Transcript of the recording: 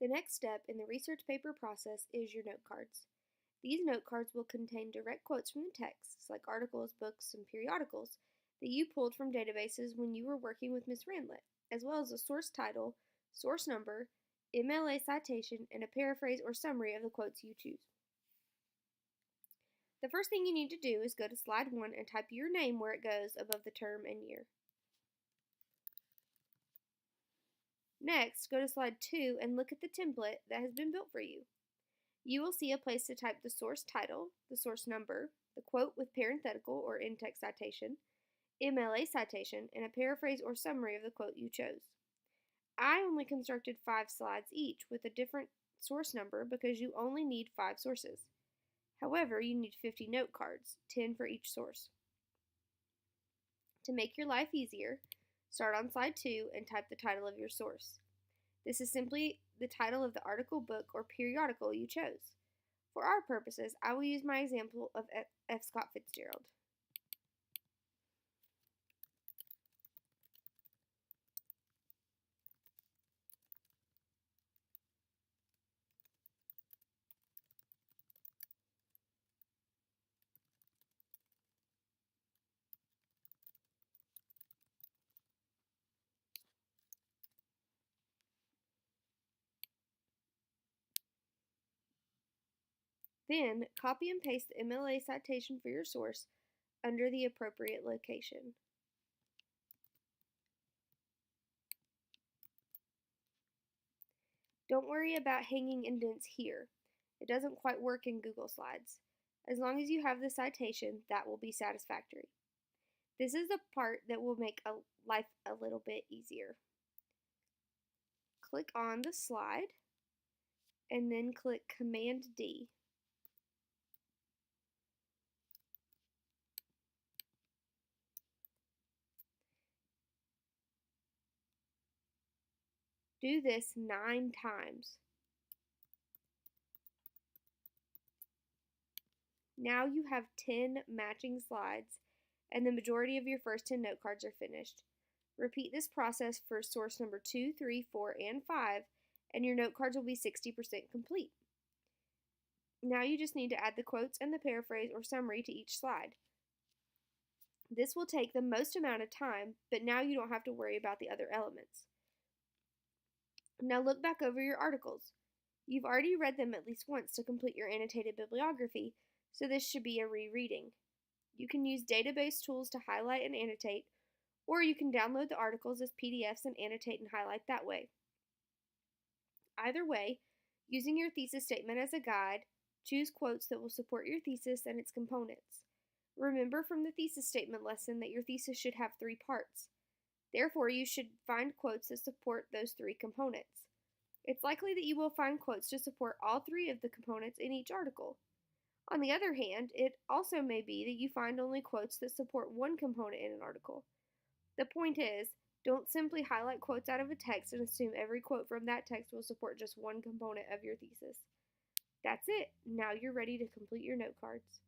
The next step in the research paper process is your note cards. These note cards will contain direct quotes from the texts, like articles, books, and periodicals, that you pulled from databases when you were working with Miss Randlett, as well as a source title, source number, MLA citation, and a paraphrase or summary of the quotes you choose. The first thing you need to do is go to slide 1 and type your name where it goes above the term and year. Next, go to slide 2 and look at the template that has been built for you. You will see a place to type the source title, the source number, the quote with parenthetical or in-text citation, MLA citation, and a paraphrase or summary of the quote you chose. I only constructed 5 slides each with a different source number because you only need 5 sources. However, you need 50 note cards, 10 for each source. To make your life easier, start on slide 2 and type the title of your source. This is simply the title of the article, book, or periodical you chose. For our purposes, I will use my example of F. Scott Fitzgerald. Then, copy and paste the MLA citation for your source under the appropriate location. Don't worry about hanging indents here. It doesn't quite work in Google Slides. As long as you have the citation, that will be satisfactory. This is the part that will make life a little bit easier. Click on the slide and then click Command D. Do this 9 times. Now you have 10 matching slides, and the majority of your first 10 note cards are finished. Repeat this process for source number 2, 3, 4, and 5, and your note cards will be 60% complete. Now you just need to add the quotes and the paraphrase or summary to each slide. This will take the most amount of time, but now you don't have to worry about the other elements. Now look back over your articles. You've already read them at least once to complete your annotated bibliography, so this should be a rereading. You can use database tools to highlight and annotate, or you can download the articles as PDFs and annotate and highlight that way. Either way, using your thesis statement as a guide, choose quotes that will support your thesis and its components. Remember from the thesis statement lesson that your thesis should have 3 parts. Therefore, you should find quotes that support those 3 components. It's likely that you will find quotes to support all 3 of the components in each article. On the other hand, it also may be that you find only quotes that support one component in an article. The point is, don't simply highlight quotes out of a text and assume every quote from that text will support just one component of your thesis. That's it. Now you're ready to complete your note cards.